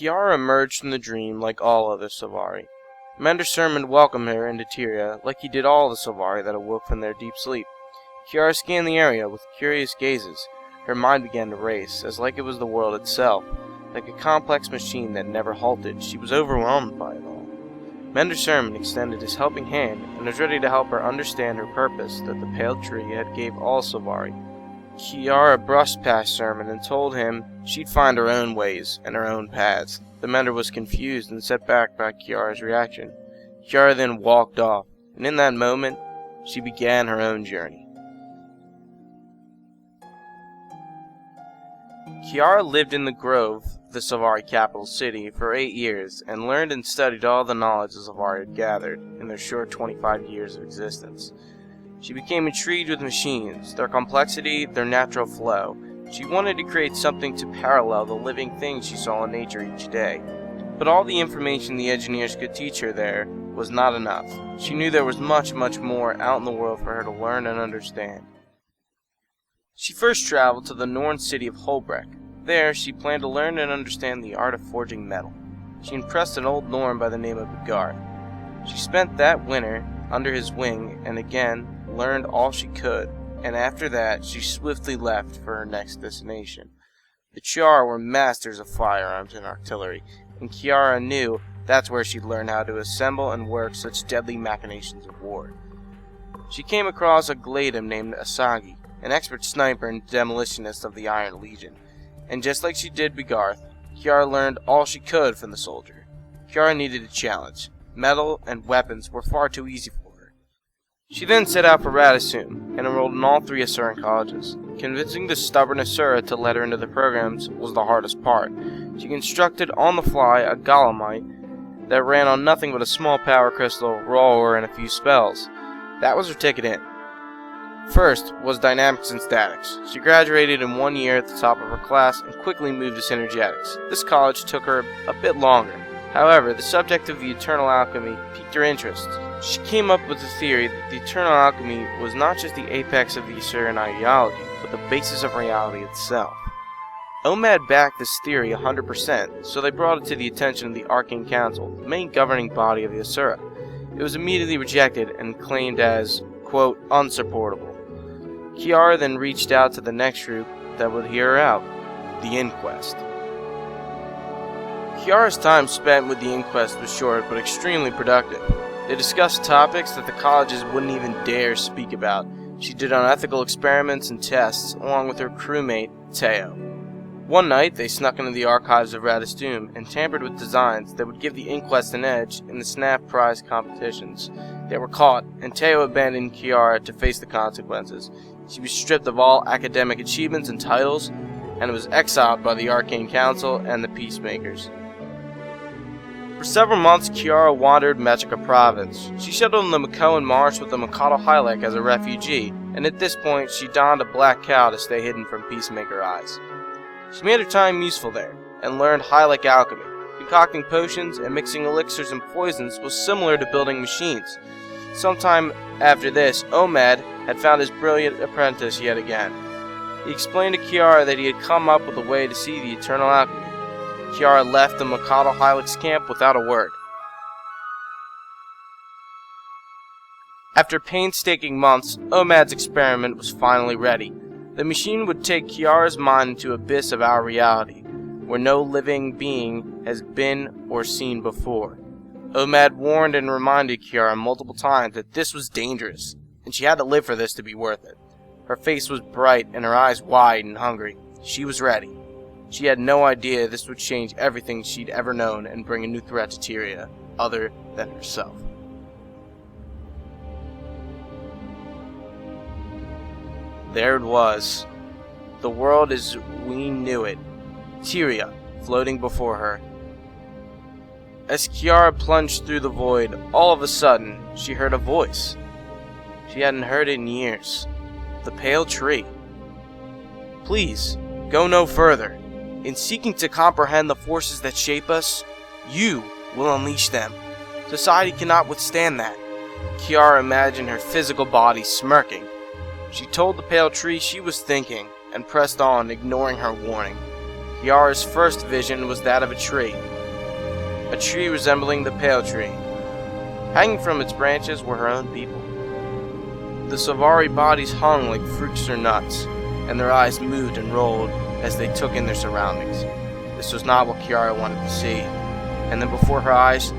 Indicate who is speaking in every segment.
Speaker 1: Kyanira emerged from the dream like all other Sylvari. Commander Sermon welcomed her into Tyria like he did all the Sylvari that awoke from their deep sleep. Kyanira scanned the area with curious gazes. Her mind began to race, as like it was the world itself. Like a complex machine that never halted, she was overwhelmed by it all. Commander Sermon extended his helping hand and was ready to help her understand her purpose that the pale tree had gave all Sylvari. Kyanira brushed past Sermon and told him she'd find her own ways and her own paths. The mentor was confused and set back by Kyanira's reaction. Kyanira then walked off, and in that moment, she began her own journey. Kyanira lived in the Grove, the Sylvari capital city, for 8 years, and learned and studied all the knowledge the Sylvari had gathered in their short 25 years of existence. She became intrigued with machines, their complexity, their natural flow. She wanted to create something to parallel the living things she saw in nature each day. But all the information the engineers could teach her there was not enough. She knew there was much, much more out in the world for her to learn and understand. She first traveled to the Norn city of Holbrecht. There, she planned to learn and understand the art of forging metal. She impressed an old Norn by the name of BogOtter. She spent that winter under his wing and again learned all she could, and after that she swiftly left for her next destination. The Char were masters of firearms and artillery, and Kyanira knew that's where she'd learn how to assemble and work such deadly machinations of war. She came across a Gladim named Asagi, an expert sniper and demolitionist of the Iron Legion, and just like she did Begarth, Kyanira learned all she could from the soldier. Kyanira needed a challenge. Metal and weapons were far too easy for her. She then set out for Radisum and enrolled in all 3 Asuran colleges. Convincing the stubborn Asura to let her into the programs was the hardest part. She constructed on the fly a Golemite that ran on nothing but a small power crystal, raw ore, and a few spells. That was her ticket in. First was Dynamics and Statics. She graduated in 1 year at the top of her class and quickly moved to Synergetics. This college took her a bit longer. However, the subject of the Eternal Alchemy piqued her interest. She came up with the theory that the Eternal Alchemy was not just the apex of the Asuran ideology, but the basis of reality itself. OMAD backed this theory 100%, so they brought it to the attention of the Arcane Council, the main governing body of the Asura. It was immediately rejected and claimed as, quote, unsupportable. Kyanira then reached out to the next group that would hear her out, the Inquest. Kyanira's time spent with the Inquest was short but extremely productive. They discussed topics that the colleges wouldn't even dare speak about. She did unethical experiments and tests along with her crewmate, Teo. One night, they snuck into the archives of Radistum and tampered with designs that would give the Inquest an edge in the SNAP prize competitions. They were caught, and Teo abandoned Kyanira to face the consequences. She was stripped of all academic achievements and titles, and was exiled by the Arcane Council and the Peacemakers. For several months, Kyanira wandered Metrica province. She settled in the Makoan Marsh with the Mikado Hylek as a refugee, and at this point she donned a black cow to stay hidden from Peacemaker eyes. She made her time useful there, and learned Hylek alchemy. Concocting potions and mixing elixirs and poisons was similar to building machines. Sometime after this, OMAD had found his brilliant apprentice yet again. He explained to Kyanira that he had come up with a way to see the Eternal Alchemy. Kyanira left the Mikado Hylek's camp without a word. After painstaking months, OMAD's experiment was finally ready. The machine would take Kyanira's mind into an abyss of our reality, where no living being has been or seen before. OMAD warned and reminded Kyanira multiple times that this was dangerous, and she had to live for this to be worth it. Her face was bright and her eyes wide and hungry. She was ready. She had no idea this would change everything she'd ever known and bring a new threat to Tyria, other than herself. There it was. The world as we knew it. Tyria, floating before her. As Kyanira plunged through the void, all of a sudden, she heard a voice. She hadn't heard it in years. The pale tree. Please, go no further. In seeking to comprehend the forces that shape us, you will unleash them. Society cannot withstand that. Kyanira imagined her physical body smirking. She told the pale tree she was thinking, and pressed on, ignoring her warning. Kiara's first vision was that of a tree resembling the pale tree. Hanging from its branches were her own people. The Savari bodies hung like fruits or nuts, and their eyes moved and rolled as they took in their surroundings. This was not what Kiara wanted to see, and then before her eyes,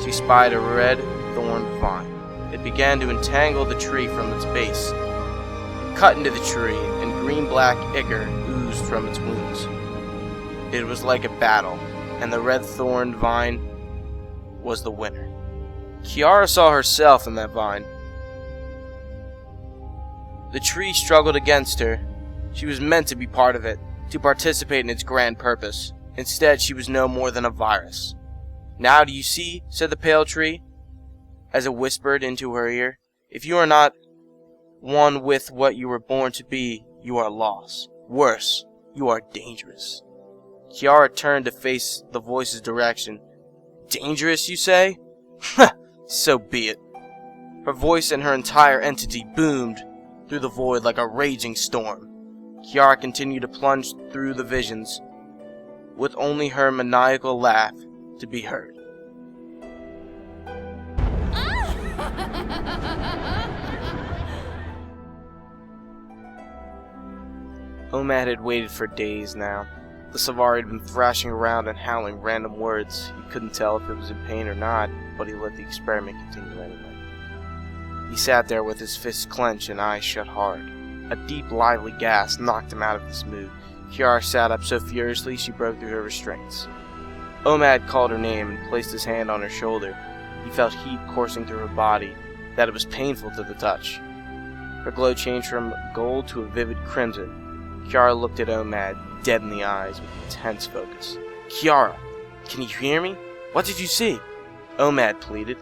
Speaker 1: she spied a red thorn vine. It began to entangle the tree from its base. It cut into the tree, and green-black ichor oozed from its wounds. It was like a battle, and the red thorn vine was the winner. Kiara saw herself in that vine. The tree struggled against her. She was meant to be part of it, to participate in its grand purpose. Instead, she was no more than a virus. "Now do you see," said the pale tree, as it whispered into her ear. "If you are not one with what you were born to be, you are lost. Worse, you are dangerous." Kiara turned to face the voice's direction. "Dangerous, you say? So be it." Her voice and her entire entity boomed through the void like a raging storm. Kiara continued to plunge through the visions, with only her maniacal laugh to be heard. Omad had waited for days now. The Savari had been thrashing around and howling random words. He couldn't tell if it was in pain or not, but he let the experiment continue anyway. He sat there with his fists clenched and eyes shut hard. A deep, lively gasp knocked him out of this mood. Kiara sat up so furiously she broke through her restraints. Omad called her name and placed his hand on her shoulder. He felt heat coursing through her body, that it was painful to the touch. Her glow changed from gold to a vivid crimson. Kiara looked at Omad, dead in the eyes, with intense focus. "Kiara, can you hear me? What did you see?" Omad pleaded.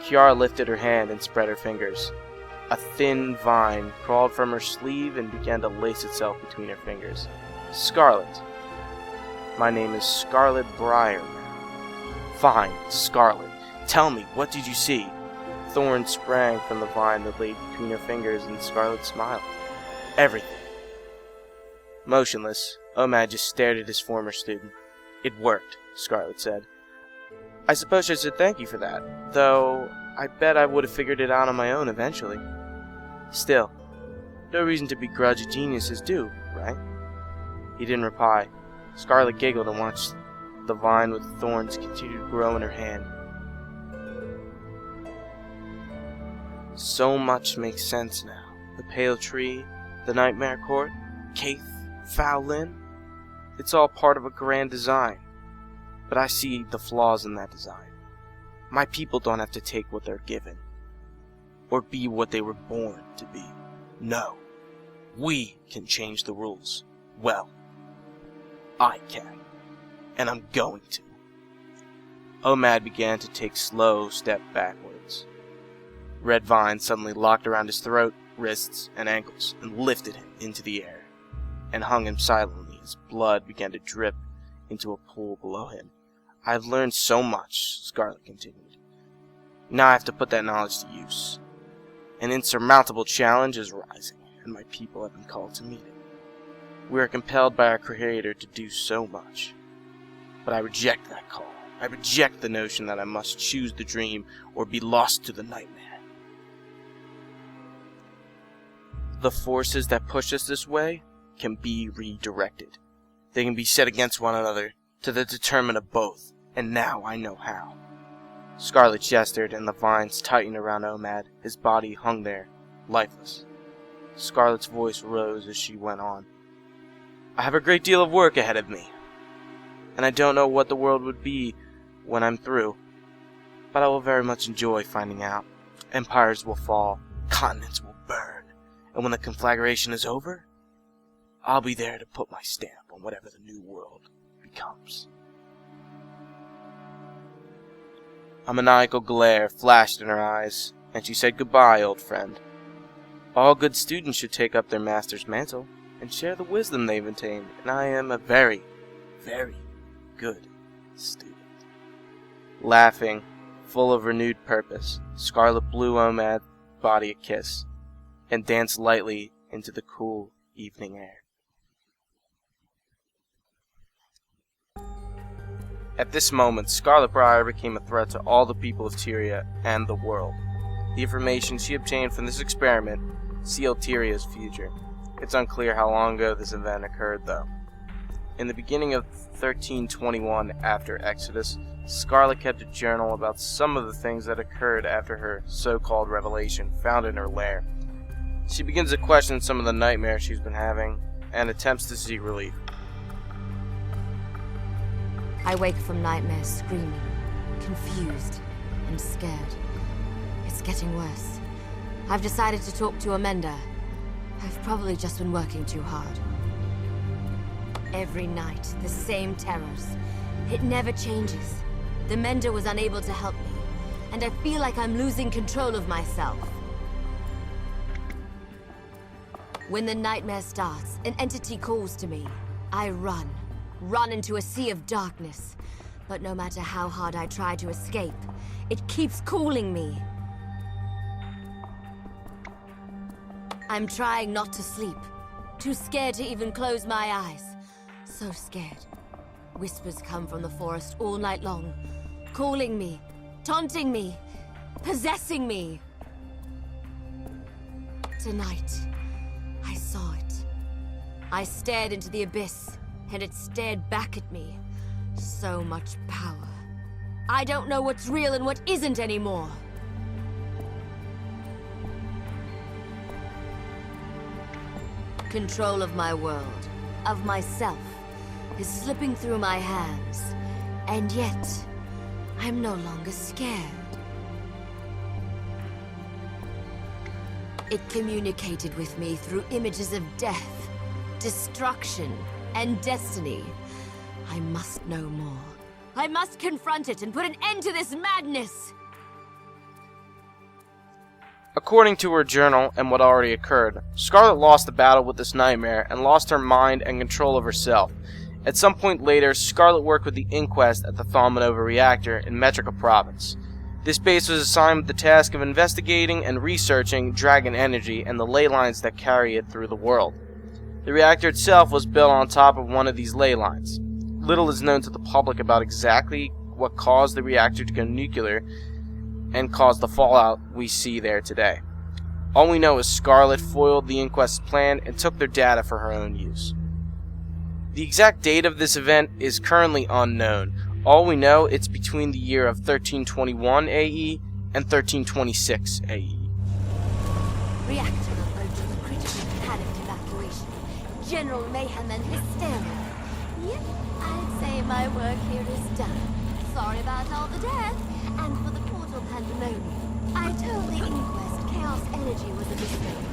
Speaker 1: Kiara lifted her hand and spread her fingers. A thin vine crawled from her sleeve and began to lace itself between her fingers. "Scarlet. My name is Scarlet Briar now." "Fine, Scarlet. Tell me, what did you see?" Thorns sprang from the vine that lay between her fingers, and Scarlet smiled. "Everything." Motionless, Omad just stared at his former student. "It worked," Scarlet said. "I suppose I should thank you for that, though I bet I would have figured it out on my own eventually. Still, no reason to begrudge a genius's due, right?" He didn't reply. Scarlet giggled and watched the vine with thorns continue to grow in her hand. So much makes sense now. The pale tree, the nightmare court, Kaith, Foul Lin. It's all part of a grand design. But I see the flaws in that design. My people don't have to take what they're given, or be what they were born to be. No, we can change the rules. Well, I can, and I'm going to. Omad began to take slow step backwards. Red vines suddenly locked around his throat, wrists, and ankles, and lifted him into the air, and hung him silently as blood began to drip into a pool below him. "I've learned so much," Scarlet continued. "Now I have to put that knowledge to use. An insurmountable challenge is rising, and my people have been called to meet it. We are compelled by our Creator to do so much. But I reject that call. I reject the notion that I must choose the dream or be lost to the nightmare. The forces that push us this way can be redirected. They can be set against one another to the determinant of both, and now I know how." Scarlet gestured, and the vines tightened around Omad. His body hung there, lifeless. Scarlet's voice rose as she went on. "I have a great deal of work ahead of me, and I don't know what the world would be when I'm through, but I will very much enjoy finding out. Empires will fall, continents will burn, and when the conflagration is over, I'll be there to put my stamp on whatever the new world becomes." A maniacal glare flashed in her eyes, and she said, "Goodbye, old friend. All good students should take up their master's mantle and share the wisdom they've attained, and I am a very, very good student." Laughing, full of renewed purpose, Scarlet blew Omad's body a kiss, and danced lightly into the cool evening air. At this moment, Scarlet Briar became a threat to all the people of Tyria and the world. The information she obtained from this experiment sealed Tyria's future. It's unclear how long ago this event occurred, though. In the beginning of 1321 after Exodus, Scarlet kept a journal about some of the things that occurred after her so-called revelation found in her lair. She begins to question some of the nightmares she's been having and attempts to seek relief.
Speaker 2: I wake from nightmares screaming, confused, and scared. It's getting worse. I've decided to talk to Amanda. I've probably just been working too hard. Every night, the same terrors. It never changes. The Mender was unable to help me, and I feel like I'm losing control of myself. When the nightmare starts, an entity calls to me. I run into a sea of darkness. But no matter how hard I try to escape, it keeps calling me. I'm trying not to sleep. Too scared to even close my eyes. So scared. Whispers come from the forest all night long, calling me, taunting me, possessing me. Tonight, I saw it. I stared into the abyss, and it stared back at me. So much power. I don't know what's real and what isn't anymore. Control of my world, of myself, is slipping through my hands. And yet, I'm no longer scared. It communicated with me through images of death, destruction, and destiny. I must know more. I must confront it and put an end to this madness!
Speaker 1: According to her journal and what already occurred, Scarlet lost the battle with this nightmare and lost her mind and control of herself. At some point later, Scarlet worked with the inquest at the Thaumanova Reactor in Metrica Province. This base was assigned with the task of investigating and researching dragon energy and the ley lines that carry it through the world. The reactor itself was built on top of one of these ley lines. Little is known to the public about exactly what caused the reactor to go nuclear and caused the fallout we see there today. All we know is Scarlet foiled the inquest's plan and took their data for her own use. The exact date of this event is currently unknown. All we know it's between the year of 1321 AE and 1326 AE.
Speaker 2: Reactor approaching critical panicked evacuation. General mayhem and hysteria. Yep, I'd say my work here is done. Sorry about all the death, and for the portal pandemonium. I told the inquest chaos energy was a mistake.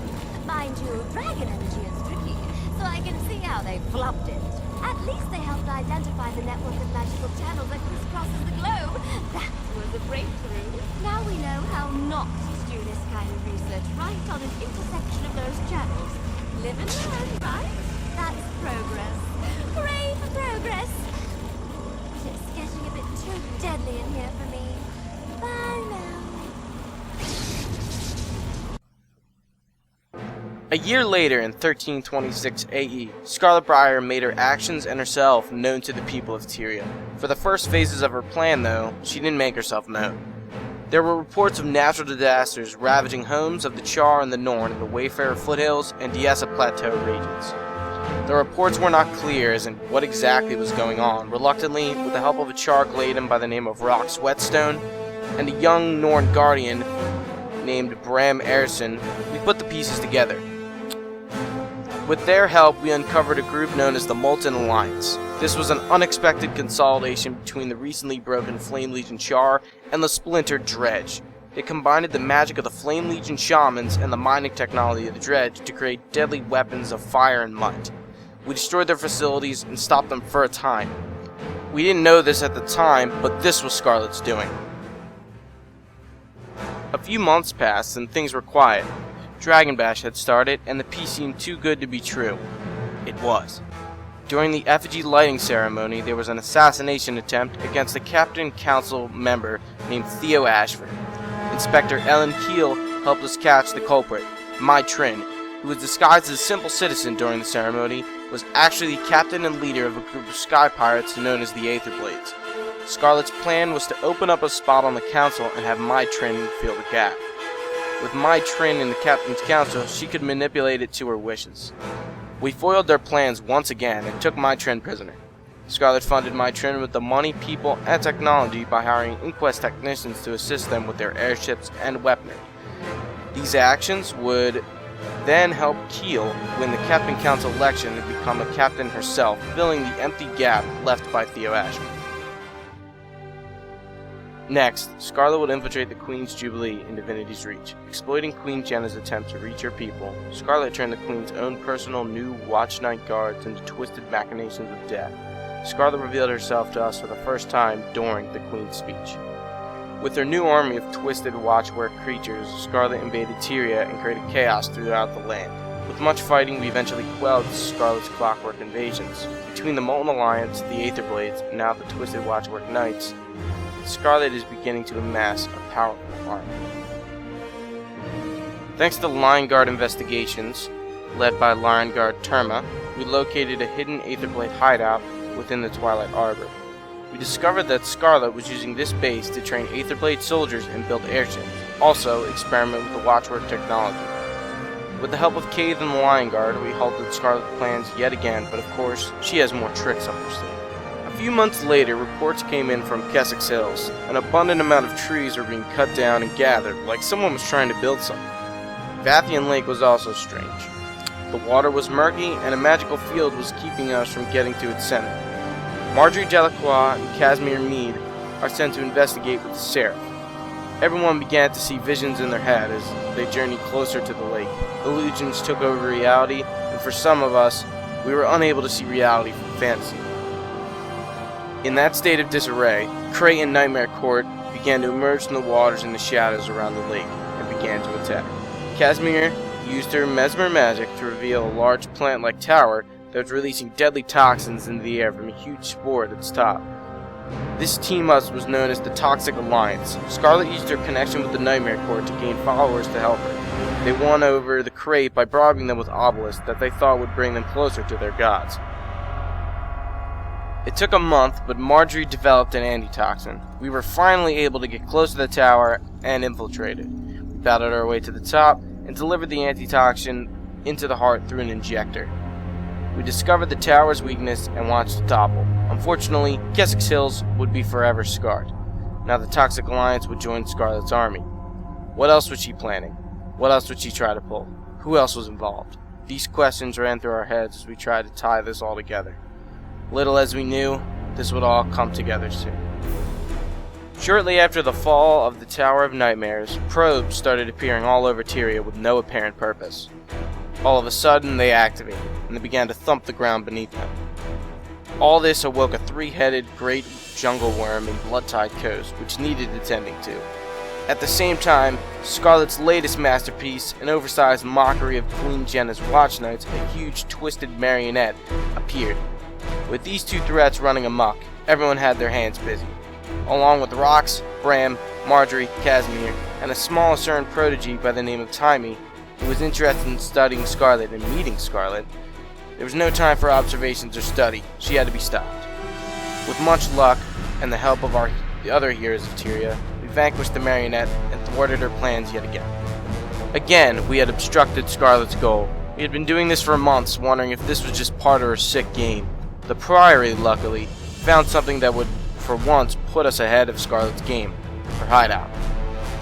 Speaker 2: Mind you, dragon energy is tricky, so I can see how they flopped it. At least they helped identify the network of magical channels that crisscrosses the globe. That was a breakthrough. Now we know how not to do this kind of research right on an intersection of those channels. Live and learn, right? That's progress. Hooray for progress! But it's getting a bit too deadly in here for me. Bye now.
Speaker 1: A year later, in 1326 AE, Scarlet Briar made her actions and herself known to the people of Tyria. For the first phases of her plan, though, she didn't make herself known. There were reports of natural disasters ravaging homes of the Char and the Norn in the Wayfarer foothills and Diessa Plateau regions. The reports were not clear as in what exactly was going on. Reluctantly, with the help of a Char Gladen by the name of Rock's Whetstone and a young Norn Guardian named Bram Erson, we put the pieces together. With their help, we uncovered a group known as the Molten Alliance. This was an unexpected consolidation between the recently broken Flame Legion Char and the splintered Dredge. It combined the magic of the Flame Legion Shamans and the mining technology of the Dredge to create deadly weapons of fire and might. We destroyed their facilities and stopped them for a time. We didn't know this at the time, but this was Scarlet's doing. A few months passed and things were quiet. Dragon Bash had started, and the peace seemed too good to be true. It was. During the effigy lighting ceremony, there was an assassination attempt against a Captain Council member named Theo Ashford. Inspector Ellen Keel helped us catch the culprit. Mai Trin, who was disguised as a simple citizen during the ceremony, was actually the captain and leader of a group of sky pirates known as the Aether Blades. Scarlet's plan was to open up a spot on the council and have my Trin fill the gap. With my Trin in the Captain's Council, she could manipulate it to her wishes. We foiled their plans once again and took my Trin prisoner. Scarlet funded my Trin with the money, people, and technology by hiring inquest technicians to assist them with their airships and weaponry. These actions would then help Keel win the Captain Council election and become a captain herself, filling the empty gap left by Theo Ashman. Next, Scarlet would infiltrate the Queen's Jubilee in Divinity's Reach. Exploiting Queen Jenna's attempt to reach her people, Scarlet turned the Queen's own personal new Watch Night guards into twisted machinations of death. Scarlet revealed herself to us for the first time during the Queen's speech. With her new army of twisted Watchwork creatures, Scarlet invaded Tyria and created chaos throughout the land. With much fighting, we eventually quelled Scarlet's clockwork invasions. Between the Molten Alliance, the Aetherblades, and now the Twisted Watchwork Knights, Scarlet is beginning to amass a powerful army. Thanks to Lion Guard investigations, led by Lion Guard Terma, we located a hidden Aetherblade hideout within the Twilight Arbor. We discovered that Scarlet was using this base to train Aetherblade soldiers and build airships, also experiment with the Watchwork technology. With the help of Cade and the Lion Guard, we halted Scarlet's plans yet again, but of course, she has more tricks up her sleeve. A few months later, reports came in from Kessex Hills. An abundant amount of trees were being cut down and gathered, like someone was trying to build something. Vathian Lake was also strange. The water was murky, and a magical field was keeping us from getting to its center. Marjorie Delacroix and Casimir Meade are sent to investigate with the Seraph. Everyone began to see visions in their head as they journeyed closer to the lake. Illusions took over reality, and for some of us, we were unable to see reality from fantasy. In that state of disarray, Cray and Nightmare Court began to emerge from the waters and the shadows around the lake and began to attack. Casimir used her mesmer magic to reveal a large plant-like tower that was releasing deadly toxins into the air from a huge spore at its top. This team-up was known as the Toxic Alliance. Scarlet used her connection with the Nightmare Court to gain followers to help her. They won over the Crate by bribing them with obelisks that they thought would bring them closer to their gods. It took a month, but Marjorie developed an antitoxin. We were finally able to get close to the tower and infiltrate it. We battled our way to the top and delivered the antitoxin into the heart through an injector. We discovered the tower's weakness and watched it topple. Unfortunately, Kessex Hills would be forever scarred. Now the Toxic Alliance would join Scarlet's army. What else was she planning? What else would she try to pull? Who else was involved? These questions ran through our heads as we tried to tie this all together. Little as we knew, this would all come together soon. Shortly after the fall of the Tower of Nightmares, probes started appearing all over Tyria with no apparent purpose. All of a sudden, they activated, and they began to thump the ground beneath them. All this awoke a three-headed great jungle worm in Bloodtide Coast, which needed attending to. At the same time, Scarlet's latest masterpiece, an oversized mockery of Queen Jenna's Watch Knights, a huge twisted marionette, appeared. With these two threats running amok, everyone had their hands busy. Along with Rox, Bram, Marjorie, Casimir, and a small CERN protege by the name of Timey, who was interested in studying Scarlet and meeting Scarlet, there was no time for observations or study. She had to be stopped. With much luck, and the help of the other heroes of Tyria, we vanquished the marionette and thwarted her plans yet again. Again, we had obstructed Scarlet's goal. We had been doing this for months, wondering if this was just part of her sick game. The Priory, luckily, found something that would, for once, put us ahead of Scarlet's game, her hideout.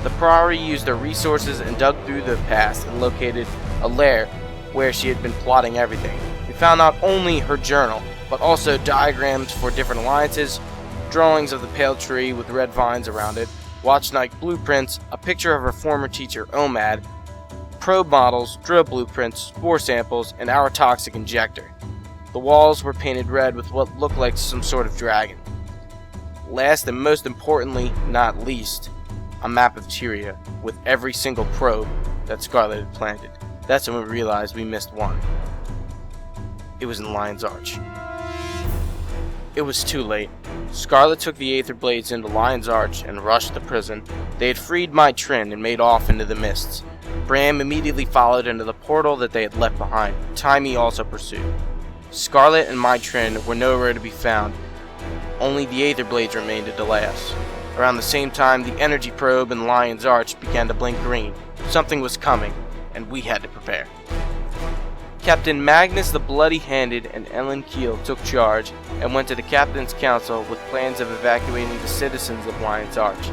Speaker 1: The Priory used their resources and dug through the past and located a lair where she had been plotting everything. We found not only her journal, but also diagrams for different alliances, drawings of the pale tree with red vines around it, Watch Night blueprints, a picture of her former teacher Omad, probe models, drill blueprints, spore samples, and our toxic injector. The walls were painted red with what looked like some sort of dragon. Last and most importantly, not least, a map of Tyria with every single probe that Scarlet had planted. That's when we realized we missed one. It was in Lion's Arch. It was too late. Scarlet took the Aether Blades into Lion's Arch and rushed the prison. They had freed my Trin and made off into the mists. Bram immediately followed into the portal that they had left behind. Timey also pursued. Scarlet and my Trin were nowhere to be found, Only the Aether Blades remained to delay us. Around the same time, the energy probe in Lion's Arch began to blink green. Something was coming, and we had to prepare. Captain Magnus the Bloody-Handed and Ellen Keel took charge and went to the Captain's Council with plans of evacuating the citizens of Lion's Arch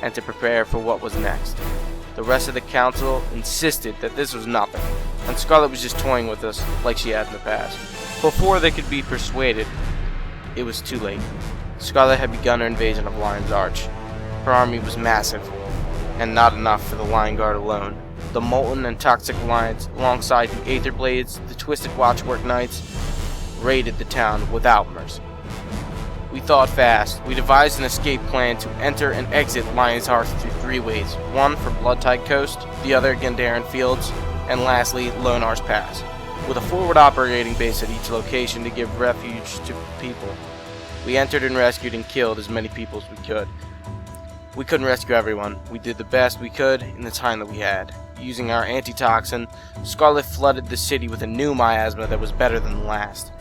Speaker 1: and to prepare for what was next. The rest of the Council insisted that this was nothing, and Scarlet was just toying with us like she had in the past. Before they could be persuaded, it was too late. Scarlet had begun her invasion of Lion's Arch. Her army was massive, and not enough for the Lion Guard alone. The Molten and Toxic Lions, alongside the Aether Blades, the Twisted Watchwork Knights, raided the town without mercy. We thought fast. We devised an escape plan to enter and exit Lion's Arch through 3 ways. One for Bloodtide Coast, the other Gandaren Fields, and lastly, Lonar's Pass, with a forward operating base at each location to give refuge to people. We entered and rescued and killed as many people as we could. We couldn't rescue everyone. We did the best we could in the time that we had. Using our antitoxin, Scarlet flooded the city with a new miasma that was better than the last.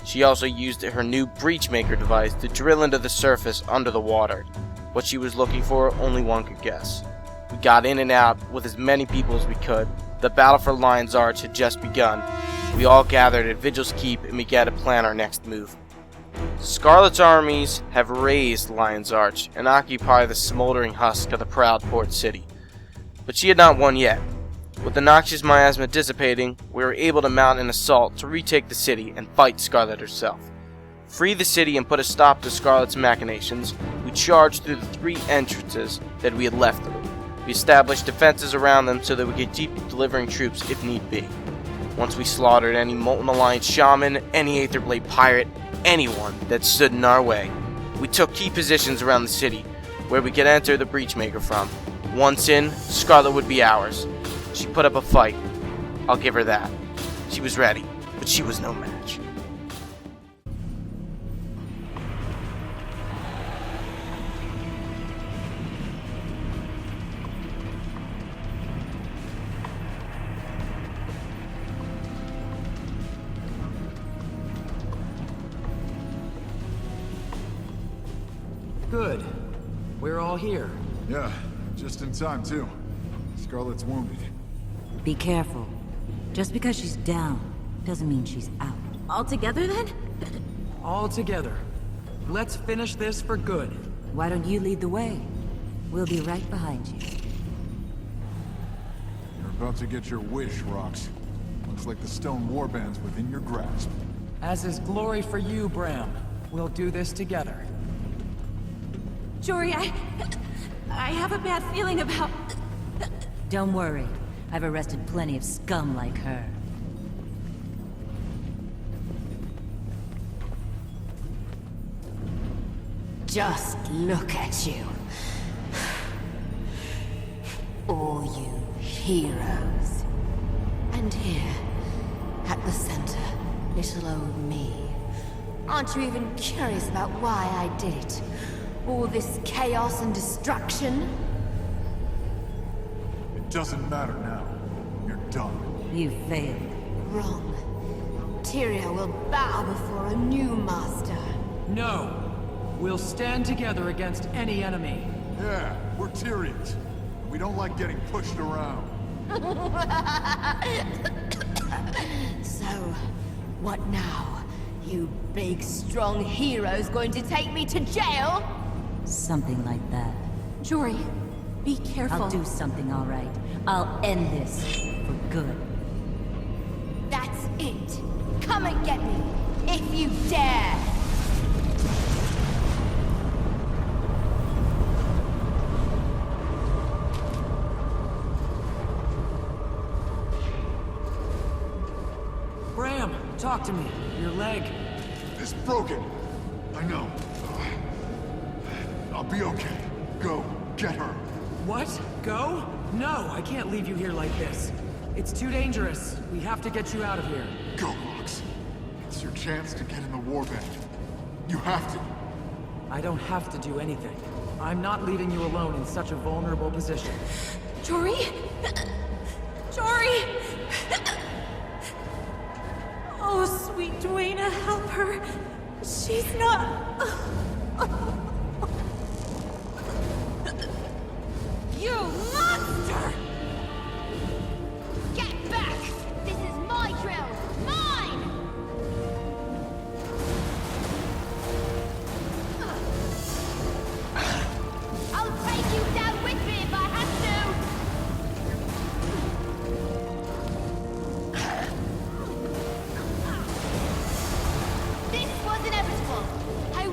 Speaker 1: She also used her new Breachmaker device to drill into the surface under the water. What she was looking for, only one could guess. We got in and out with as many people as we could. The battle for Lion's Arch had just begun. We all gathered at Vigil's Keep and began to plan our next move. Scarlet's armies have razed Lion's Arch and occupy the smoldering husk of the proud port city. But she had not won yet. With the noxious miasma dissipating, we were able to mount an assault to retake the city and fight Scarlet herself. Free the city and put a stop to Scarlet's machinations, we charged through the 3 entrances that we had left through. We established defenses around them so that we could keep delivering troops if need be. Once we slaughtered any Molten Alliance shaman, any Aetherblade pirate, anyone that stood in our way. We took key positions around the city where we could enter the Breachmaker from. Once in, Scarlet would be ours. She put up a fight. I'll give her that. She was ready, but she was no match.
Speaker 3: Good. We're all here.
Speaker 4: Yeah, just in time too. Scarlet's wounded.
Speaker 5: Be careful. Just because she's down doesn't mean she's out.
Speaker 2: All together then?
Speaker 3: All together. Let's finish this for good.
Speaker 5: Why don't you lead the way? We'll be right behind you.
Speaker 4: You're about to get your wish, Rox. Looks like the stone warband's within your grasp.
Speaker 3: As is glory for you, Bram. We'll do this together.
Speaker 2: Jory, I have a bad feeling about...
Speaker 5: Don't worry. I've arrested plenty of scum like her.
Speaker 2: Just look at you. All you heroes. And here, at the center, little old me. Aren't you even curious about why I did it? All this chaos and destruction?
Speaker 4: It doesn't matter now. You're done.
Speaker 5: You failed.
Speaker 2: Wrong. Tyria will bow before a new master.
Speaker 3: No. We'll stand together against any enemy.
Speaker 4: Yeah, we're Tyrians. We don't like getting pushed around.
Speaker 2: So, what now? You big, strong heroes going to take me to jail?
Speaker 5: Something like that.
Speaker 2: Jory, be careful.
Speaker 5: I'll do something all right. I'll end this for good.
Speaker 2: That's it. Come and get me, if you dare.
Speaker 3: Bram, talk to me. Your leg.
Speaker 4: It's broken. I know. I'll be okay. Go, get her.
Speaker 3: What? Go? No, I can't leave you here like this. It's too dangerous. We have to get you out of here.
Speaker 4: Go, Rox. It's your chance to get in the warband. You have to.
Speaker 3: I don't have to do anything. I'm not leaving you alone in such a vulnerable position.
Speaker 2: Jory? Jory! Oh, sweet Dwayna, help her. She's not...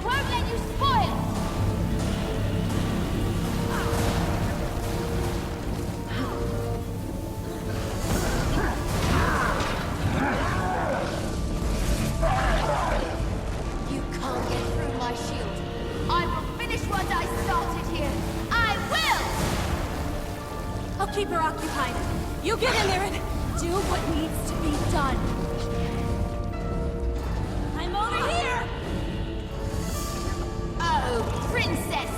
Speaker 2: won't let you spoil! You can't get through my shield. I will finish what I started here. I will!
Speaker 6: I'll keep her occupied. You get in there and do what needs to be done. I'm over here!
Speaker 2: Oh, princess!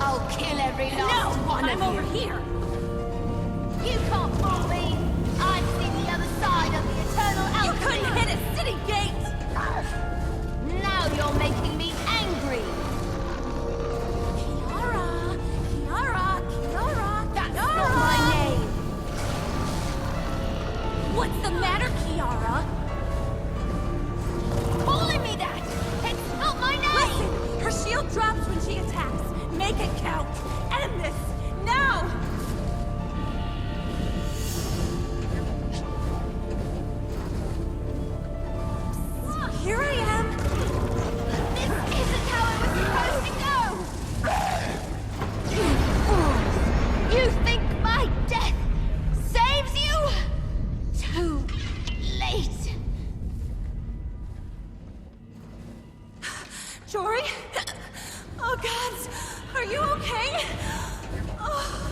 Speaker 2: I'll kill every last one of
Speaker 6: I'm
Speaker 2: you.
Speaker 6: over here.
Speaker 2: You can't fool me. I've seen the other side of the eternal
Speaker 6: You
Speaker 2: alchemy.
Speaker 6: couldn't hit a city gate.
Speaker 2: Now you're making me angry.
Speaker 6: Kyanira, Kyanira, Kyanira,
Speaker 2: That's
Speaker 6: Kyanira.
Speaker 2: not my name.
Speaker 6: What's the matter, Kiara?
Speaker 2: Calling me that. It's not my name.
Speaker 6: Listen, her shield drops when she attacks. Make it count. End this now. Here I am.
Speaker 2: This isn't how it was supposed to go. You fools. You think my death saves you? Too late.
Speaker 6: Jory? Oh, gods. Are you okay? Oh.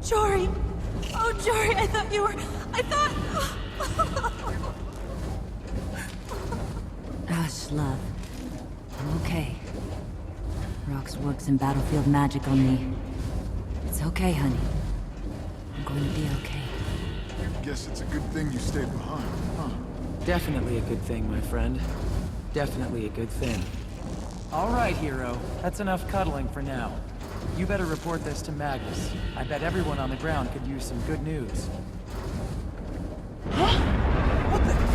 Speaker 6: Jory! Oh, Jory, I thought you were... I thought...
Speaker 5: Hush, love. I'm okay. Rox works in battlefield magic on me. It's okay, honey. I'm going to be okay.
Speaker 4: Guess it's a good thing you stayed behind, huh?
Speaker 3: Definitely a good thing, my friend. Definitely a good thing. All right, hero. That's enough cuddling for now. You better report this to Magnus. I bet everyone on the ground could use some good news. What the...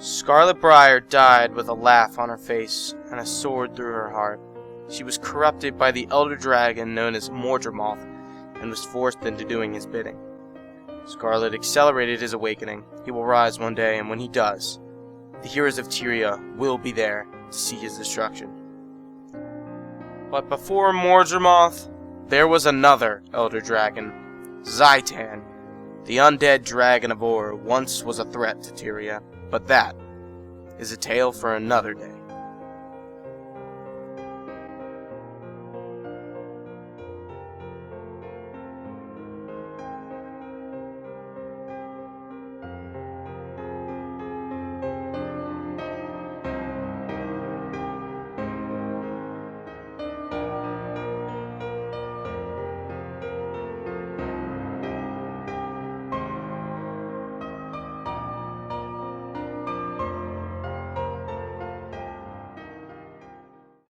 Speaker 1: Scarlet Briar died with a laugh on her face and a sword through her heart. She was corrupted by the elder dragon known as Mordremoth and was forced into doing his bidding. Scarlet accelerated his awakening. He will rise one day, and when he does, the heroes of Tyria will be there to see his destruction. But before Mordremoth, there was another elder dragon, Zaitan. The undead dragon of Ore once was a threat to Tyria, but that is a tale for another day.